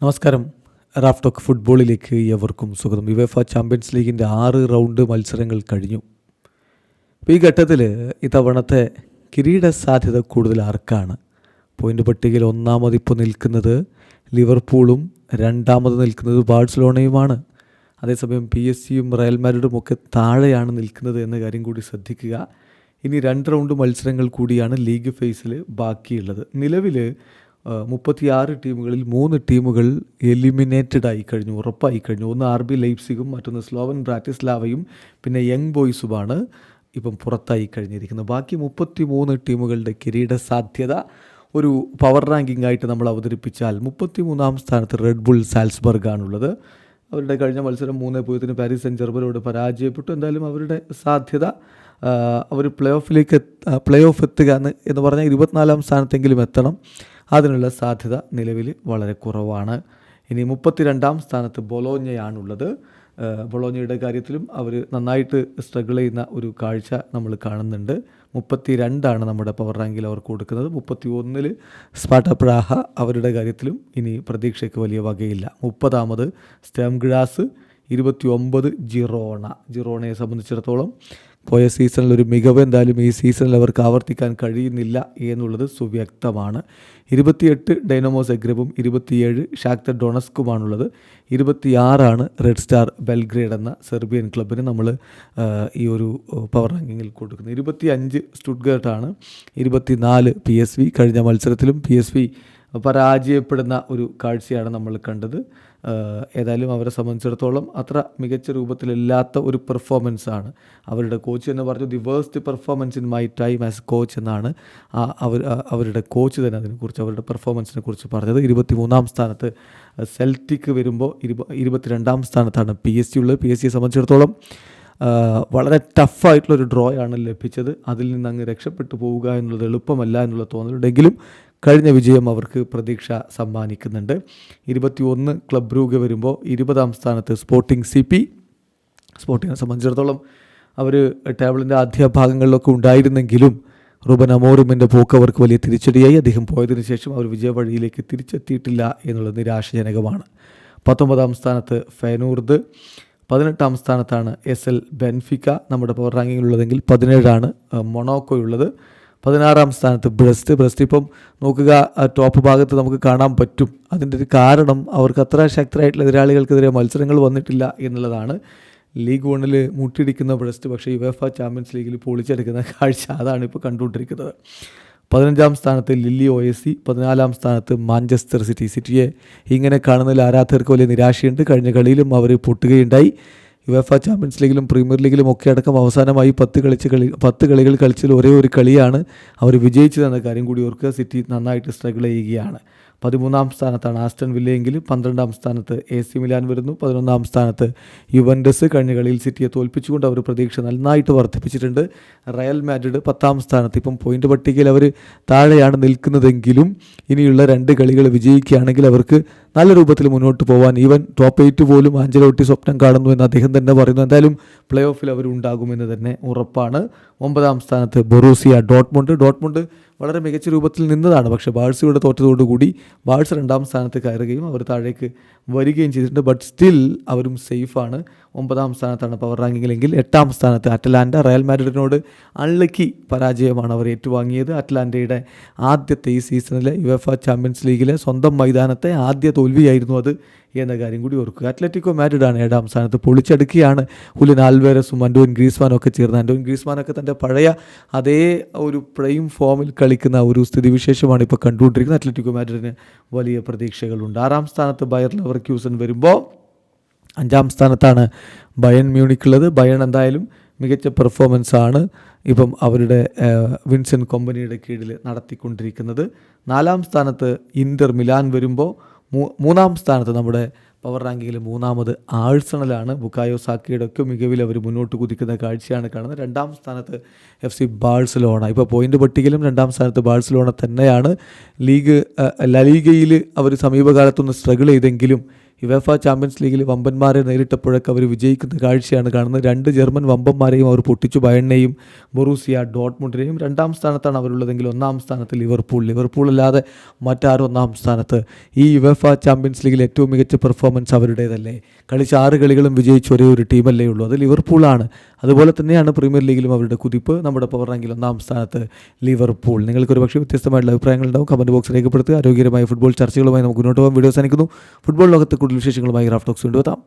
നമസ്കാരം. Raf talk ഫുട്ബോളിലേക്ക് എവർക്കും സ്വാഗതം. യുവേഫ ചാമ്പ്യൻസ് ലീഗിൻ്റെ 6 റൗണ്ട് മത്സരങ്ങൾ കഴിഞ്ഞു. അപ്പോൾ ഈ ഘട്ടത്തിൽ ഇത്തവണത്തെ കിരീട സാധ്യത കൂടുതൽ ആർക്കാണ്? പോയിൻ്റ് പട്ടികയിൽ ഒന്നാമത് ഇപ്പോൾ നിൽക്കുന്നത് ലിവർപൂളും രണ്ടാമത് നിൽക്കുന്നത് ബാഴ്സലോണയുമാണ്. അതേസമയം PSG-യും റയൽ മാഡ്രിഡും ഒക്കെ താഴെയാണ് നിൽക്കുന്നത് എന്ന കാര്യം കൂടി ശ്രദ്ധിക്കുക. ഇനി 2 റൗണ്ട് മത്സരങ്ങൾ കൂടിയാണ് ലീഗ് ഫേസിൽ ബാക്കിയുള്ളത്. നിലവിൽ 36 ടീമുകളിൽ 3 ടീമുകൾ എലിമിനേറ്റഡ് ആയി കഴിഞ്ഞു, ഉറപ്പായി കഴിഞ്ഞു. ഒന്ന് RB ലൈപ്സിഗും മറ്റൊന്ന് സ്ലോവൻ ബ്രാറ്റിസ്ലാവയും പിന്നെ യങ് ബോയ്സുമാണ് ഇപ്പം പുറത്തായി കഴിഞ്ഞിരിക്കുന്നത്. ബാക്കി 33 ടീമുകളുടെ കിരീട സാധ്യത ഒരു പവർ റാങ്കിംഗ് ആയിട്ട് നമ്മൾ അവതരിപ്പിച്ചാൽ 33-ാം സ്ഥാനത്ത് റെഡ് ബുൾ സാൽസ്ബർഗാണുള്ളത്. അവരുടെ കഴിഞ്ഞ മത്സരം 3-0 പാരീസ് സെൻ ജെർമനോട് പരാജയപ്പെട്ടു. എന്തായാലും അവരുടെ സാധ്യത അവർ പ്ലേ ഓഫ് എത്തുക എന്ന് പറഞ്ഞാൽ 24-ാം സ്ഥാനത്തെങ്കിലും എത്തണം. അതിനുള്ള സാധ്യത നിലവിൽ വളരെ കുറവാണ്. ഇനി 32-ാം സ്ഥാനത്ത് ബൊളോഞ്ഞയാണുള്ളത്. ബൊളോഞ്ഞയുടെ കാര്യത്തിലും അവർ നന്നായിട്ട് സ്ട്രഗിൾ ചെയ്യുന്ന ഒരു കാഴ്ച നമ്മൾ കാണുന്നുണ്ട്. 32 നമ്മുടെ പവർ റാങ്കിൽ അവർക്ക് കൊടുക്കുന്നത്. 31 സ്പാർട്ട പ്രാഹ, അവരുടെ കാര്യത്തിലും ഇനി പ്രതീക്ഷയ്ക്ക് വലിയ വകയില്ല. 30-ാമത് സ്റ്റേം ഗ്രാസ്, 29 ജിറോണയെ സംബന്ധിച്ചിടത്തോളം പോയ സീസണിൽ ഒരു മികവ് എന്തായാലും ഈ സീസണിൽ അവർക്ക് ആവർത്തിക്കാൻ കഴിയുന്നില്ല എന്നുള്ളത് സുവ്യക്തമാണ്. 28 Dynamo സഗ്രെബും 27 Shakhtar ഡൊണസ്കുമാണുള്ളത്. 26 red star Belgrade എന്ന സെർബിയൻ ക്ലബിന് നമ്മൾ ഈ ഒരു പവർ റാങ്കിങ്ങിൽ കൊടുക്കുന്നത്. 25 സ്റ്റുട്ട്ഗർട്ടാണ്. 24 PSV. കഴിഞ്ഞ മത്സരത്തിലും PSV പരാജയപ്പെടുന്ന ഒരു കാഴ്ചയാണ് നമ്മൾ കണ്ടത്. ഏതായാലും അവരെ സംബന്ധിച്ചിടത്തോളം അത്ര മികച്ച രൂപത്തിലില്ലാത്ത ഒരു പെർഫോമൻസാണ്. അവരുടെ കോച്ച് എന്ന് പറഞ്ഞു the worst performance in my time as coach എന്നാണ് അവരുടെ കോച്ച് തന്നെ അതിനെക്കുറിച്ച്, അവരുടെ പെർഫോമൻസിനെ കുറിച്ച് പറഞ്ഞത്. 23-ാം സ്ഥാനത്ത് സെൽറ്റിക് വരുമ്പോൾ 22-ാം സ്ഥാനത്താണ് PSG ഉള്ളത്. PSG സംബന്ധിച്ചിടത്തോളം വളരെ ടഫായിട്ടുള്ളൊരു ഡ്രോയാണ് ലഭിച്ചത്. അതിൽ നിന്ന് അങ്ങ് രക്ഷപ്പെട്ടു പോവുക എന്നുള്ളത് എളുപ്പമല്ല എന്നുള്ള തോന്നലുണ്ടെങ്കിലും കഴിഞ്ഞ വിജയം അവർക്ക് പ്രതീക്ഷ സമ്മാനിക്കുന്നുണ്ട്. 21 ക്ലബ് ബ്രൂഗെ വരുമ്പോൾ 20-ാം സ്ഥാനത്ത് സ്പോർട്ടിംഗ് CP. സ്പോർട്ടിങ്ങിനെ സംബന്ധിച്ചിടത്തോളം അവർ ടേബിളിൻ്റെ ആദ്യ ഭാഗങ്ങളിലൊക്കെ ഉണ്ടായിരുന്നെങ്കിലും റൂബൻ അമോറിമിൻ്റെ പോക്ക് അവർക്ക് വലിയ തിരിച്ചടിയായി. അദ്ദേഹം പോയതിനു ശേഷം അവർ വിജയവഴിയിലേക്ക് തിരിച്ചെത്തിയിട്ടില്ല എന്നുള്ളത് നിരാശജനകമാണ്. 19-ാം സ്ഥാനത്ത് ഫെനൂർദ്. 18-ാം സ്ഥാനത്താണ് SL ബെൻഫിക്ക നമ്മുടെ പവർ റാങ്കിങ്ങിലുള്ളതെങ്കിൽ 17 മൊണോക്കോയുള്ളത്. 16-ാം സ്ഥാനത്ത് ബ്രസ്റ്റ്. ഇപ്പം നോക്കുക, ടോപ്പ് ഭാഗത്ത് നമുക്ക് കാണാൻ പറ്റും. അതിൻ്റെ ഒരു കാരണം അവർക്ക് അത്ര ശക്തരായിട്ടുള്ള എതിരാളികൾക്കെതിരെ മത്സരങ്ങൾ വന്നിട്ടില്ല എന്നുള്ളതാണ്. ലീഗ് 1-ൽ മുട്ടിടിക്കുന്ന ബ്രസ്റ്റ് പക്ഷേ യുവേഫ ചാമ്പ്യൻസ് ലീഗിൽ പൊളിച്ചെടുക്കുന്ന കാഴ്ച അതാണ് ഇപ്പോൾ കണ്ടുകൊണ്ടിരിക്കുന്നത്. 15-ാം സ്ഥാനത്ത് ലില്ലി OSC. 14-ാം സ്ഥാനത്ത് മാഞ്ചസ്റ്റർ സിറ്റിയെ ഇങ്ങനെ കാണുന്നതിൽ ആരാധകർക്ക് വലിയ നിരാശയുണ്ട്. കഴിഞ്ഞ കളിയിലും അവർ പൊട്ടുകയുണ്ടായി. യുവേഫ ചാമ്പ്യൻസ് ലീഗിലും പ്രീമിയർ ലീഗിലും ഒക്കെ അടക്കം അവസാനമായി 10 കളികൾ കളിച്ചതിൽ ഒരേ ഒരു കളിയാണ് അവർ വിജയിച്ചതെന്ന കാര്യം കൂടി ഓർക്കുക. സിറ്റി നന്നായിട്ട് സ്ട്രഗിൾ ചെയ്യുകയാണ്. 13-ാം സ്ഥാനത്താണ് ആസ്റ്റൺ വില്ലയെങ്കിൽ 12-ാം സ്ഥാനത്ത് AC മിലാൻ വരുന്നു. 11-ാം സ്ഥാനത്ത് യുവൻറ്റസ്. കഴിഞ്ഞ കളിയിൽ സിറ്റിയെ തോൽപ്പിച്ചുകൊണ്ട് അവർ പ്രതീക്ഷ നന്നായിട്ട് വർദ്ധിപ്പിച്ചിട്ടുണ്ട്. റയൽ മാഡ്രിഡ് 10-ാം സ്ഥാനത്ത്. ഇപ്പം പോയിൻ്റ് പട്ടികയിൽ അവർ താഴെയാണ് നിൽക്കുന്നതെങ്കിലും ഇനിയുള്ള 2 കളികൾ വിജയിക്കുകയാണെങ്കിൽ അവർക്ക് നല്ല രൂപത്തിൽ മുന്നോട്ട് പോകാൻ ഈവൻ ടോപ്പ് 8 പോലും ആഞ്ചലോട്ടി സ്വപ്നം കാണുന്നു എന്ന് അദ്ദേഹം തന്നെ പറയുന്നു. എന്തായാലും പ്ലേ ഓഫിൽ അവരുണ്ടാകുമെന്ന് തന്നെ ഉറപ്പാണ്. 9-ാം സ്ഥാനത്ത് ബൊറൂസിയ ഡോട്ട്മുണ്ട് വളരെ മികച്ച രൂപത്തിൽ നിന്നതാണ്. പക്ഷേ ബാഴ്സയുടെ തോറ്റതോടുകൂടി ബാഴ്സ 2-ാം സ്ഥാനത്ത് കയറുകയും അവർ താഴേക്ക് വരികയും ചെയ്തിട്ടുണ്ട്. ബട്ട് സ്റ്റിൽ അവരും സേഫാണ്. 9-ാം സ്ഥാനത്താണ് പവർ റാങ്കിങ്ങിലെങ്കിൽ 8-ാം സ്ഥാനത്ത് അറ്റലാൻറ്റ. റയൽ മാഡ്രിഡിനോട് അൺലക്കി പരാജയമാണ് അവർ ഏറ്റുവാങ്ങിയത്. അറ്റലാൻറ്റയുടെ ആദ്യത്തെ ഈ സീസണിലെ യുവേഫ ചാമ്പ്യൻസ് ലീഗിലെ സ്വന്തം മൈതാനത്തെ ആദ്യ തോൽവിയായിരുന്നു അത് എന്ന കാര്യം കൂടി ഓർക്കുക. അത്ലറ്റിക്കോ മാഡ്രിഡാണ് 7-ാം സ്ഥാനത്ത്. പൊളിച്ചടുക്കിയാണ് ഹുലിൻ ആൽവേരസും അന്റോയിൻ ഗ്രീസ്മാനും ഒക്കെ ചേർന്ന്. അന്റോയിൻ ഗ്രീസ്മാനൊക്കെ തൻ്റെ പഴയ അതേ ഒരു പ്രൈം ഫോമിൽ കളിക്കുന്ന ഒരു സ്ഥിതിവിശേഷമാണ് ഇപ്പോൾ കണ്ടുകൊണ്ടിരിക്കുന്നത്. അത്ലറ്റിക്കോ മാഡ്രിഡിന് വലിയ പ്രതീക്ഷകളുണ്ട്. 6-ാം സ്ഥാനത്ത് ബയർ ലെവർക്യൂസൻ വരുമ്പോൾ 5-ാം സ്ഥാനത്താണ് ബയൺ മ്യൂണിക്കുള്ളത്. ബയൺ എന്തായാലും മികച്ച പെർഫോമൻസാണ് ഇപ്പം അവരുടെ വിൻസെൻ്റ് കൊമ്പനിയുടെ കീഴിൽ നടത്തിക്കൊണ്ടിരിക്കുന്നത്. 4-ാം സ്ഥാനത്ത് ഇൻ്റർ മിലാൻ വരുമ്പോൾ 3-ാം സ്ഥാനത്ത് നമ്മുടെ പവർ റാങ്കിങ്ങിൽ 3-ാമത് ആഴ്സണലാണ്. ബുക്കായോ സാക്കയുടെ ഒക്കെ മികവിൽ അവർ മുന്നോട്ട് കുതിക്കുന്ന കാഴ്ചയാണ് കാണുന്നത്. 2-ാം സ്ഥാനത്ത് FC ബാഴ്സലോണ. ഇപ്പോൾ പോയിൻ്റ് പട്ടികയിലും 2-ാം സ്ഥാനത്ത് ബാഴ്സലോണ തന്നെയാണ്. ലീഗയിൽ അവർ സമീപകാലത്തൊന്ന് സ്ട്രഗിൾ ചെയ്തെങ്കിലും യുവേഫ ചാമ്പ്യൻസ് ലീഗിൽ വമ്പന്മാരെ നേരിട്ടപ്പോഴൊക്കെ അവർ വിജയിക്കുന്ന കാഴ്ചയാണ് കാണുന്നത്. 2 ജർമ്മൻ വമ്പന്മാരെയും അവർ പൊട്ടിച്ചു. ബയണിനെയും ബൊറൂസിയ ഡോട്ട്മുണ്ടിനെയും. 2ാം സ്ഥാനത്താണ് അവരുള്ളതെങ്കിൽ 1ാം സ്ഥാനത്ത് ലിവർപൂൾ അല്ലാതെ മറ്റാരും 1ാം സ്ഥാനത്ത്. ഈ യുവേഫ ചാമ്പ്യൻസ് ലീഗിൽ ഏറ്റവും മികച്ച പെർഫോമൻസ് അവരുടേതല്ലേ. കളിച്ച 6 കളികളും വിജയിച്ച ഒരേ ഒരു ടീമല്ലേ ഉള്ളൂ, അത് ലിവർപൂളാണ്. അതുപോലെ തന്നെയാണ് പ്രീമിയർ ലീഗിലും അവരുടെ കുതിപ്പ്. നമ്മുടെ പവർ റാങ്കിൽ 1ാം സ്ഥാനത്ത് ലിവർപൂൾ. നിങ്ങൾക്കൊരു പക്ഷേ വ്യത്യസ്തമായിട്ടുള്ള അഭിപ്രായങ്ങൾ ഉണ്ടാവും. കമൻറ്റ് ബോക്സ് രേഖപ്പെടുത്തുക. ആരോഗ്യകരമായ ഫുട്ബോൾ ചർച്ചകളുമായി നമുക്ക് മുന്നോട്ട് പോകാൻ. വീഡിയോ അവസാനിക്കുന്നു. ഫുട്ബോൾ ലോകത്ത് കൂടുതൽ വിശേഷങ്ങളുമായി റാഫ് ടോക്സ് കൊണ്ടുവെത്താം.